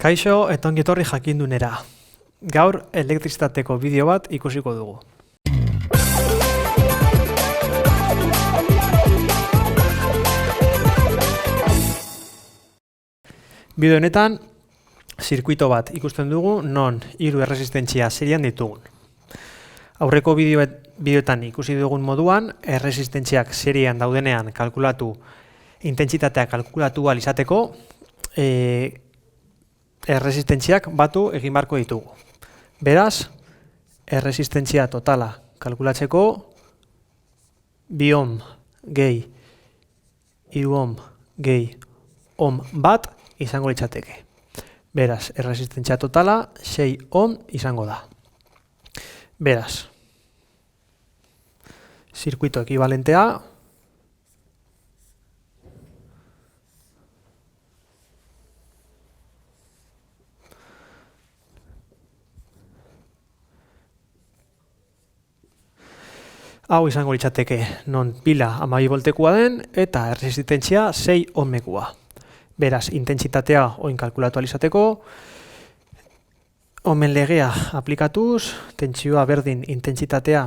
Kaixo eta ongi etorri jakindunera. Gaur elektrizitateko bideo bat ikusiko dugu. Bideo honetan zirkuito bat ikusten dugu non 3 erresistentzia serian ditugun. Aurreko bideoetan ikusi dugun moduan, erresistentziak serian daudenean intentsitatea kalkulatu ahal izateko, erresistentziak batu egin beharko ditugu. Beraz, erresistentzia totala kalkulatzeko 2 ohm gehi 3 ohm gehi ohm bat izango litzateke. Beraz, erresistentzia totala 6 ohm izango da. Beraz, zirkuito ekibalentea hau izango litzateke non pila 12 voltekoa den eta erresistentzia 6 ohmekoa. Beraz, intentsitatea orain kalkulatu ahal izateko, omen legea aplikatuz, tentsioa berdin intentsitatea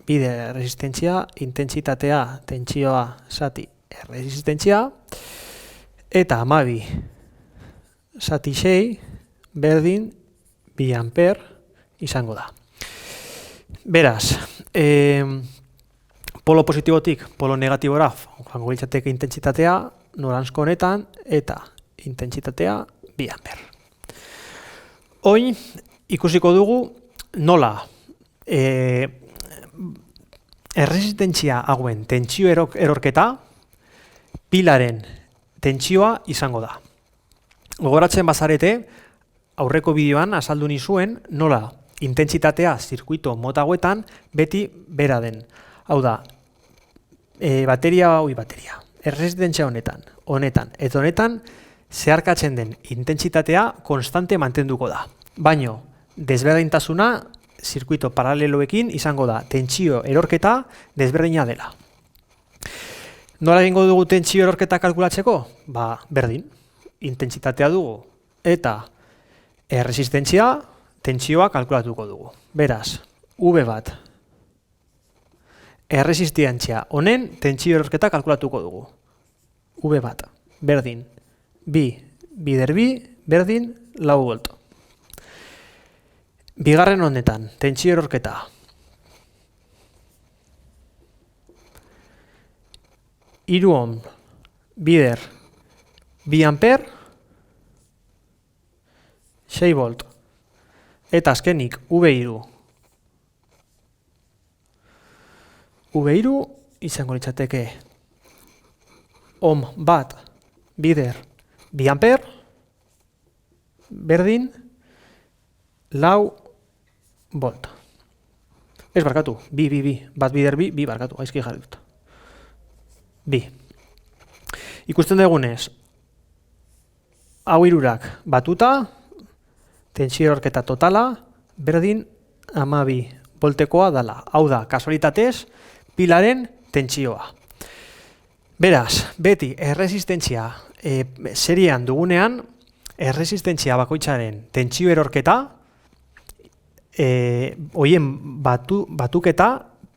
bide erresistentzia, intentsitatea tentsioa zati erresistentzia, eta 12 zati 6 berdin 2 amper izango da. Beraz, polo positibotik polo negatibora joango litzateke intentsitatea noranzko honetan eta intentsitatea 2 amper. Orain ikusiko dugu nola erresistentzia hauen tentsio erorketa pilaren tentsioa izango da. Gogoratzen bazarete, aurreko bideoan azaldu nizuen nola intentsitatea zirkuito mota hauetan beti bera den. Hau da, bateria, erresistentzia honetan eta honetan zeharkatzen den intentsitatea konstante mantenduko da. Baino, desberdintasuna zirkuito paraleloekin izango da tentsio erorketa desberdina dela. Nola egingo dugu tentsio erorketa kalkulatzeko? Berdin, intentsitatea dugu eta erresistentzia tentsioa kalkulatuko dugu. Beraz, V bat erresistentzia honen tentsio erorketa kalkulatuko dugu. V bat berdin 2 bider 2 berdin 4 volt. Bigarren honetan tentsio erorketa 3 ohm bider 2 amper 6 volt. Eta azkenik V3. V3 izango litzateke ohm bat bider 2 amper berdin 4 volt. Ez barkatu, bat bider 2 barkatu, gaizki jarri dut. 2. Ikusten dugunez, hau hirurak batuta, tentsio erorketa totala berdin 12 voltekoa dela. Hau da, kasualitatez, pilaren tentsioa. Beraz, beti erresistentzia serian dugunean, erresistentzia bakoitzaren tentsio erorketa, horien batuketa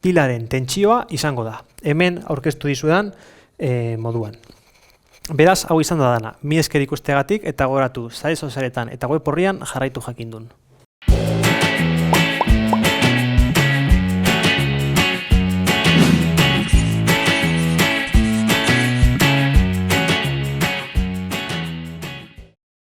pilaren tentsioa izango da. Hemen aurkeztu dizudan moduan. Beraz, hau izan da dana. Mi esker ikusteagatik eta gogoratu sare sozialetan eta web orrian jarraitu jakindun.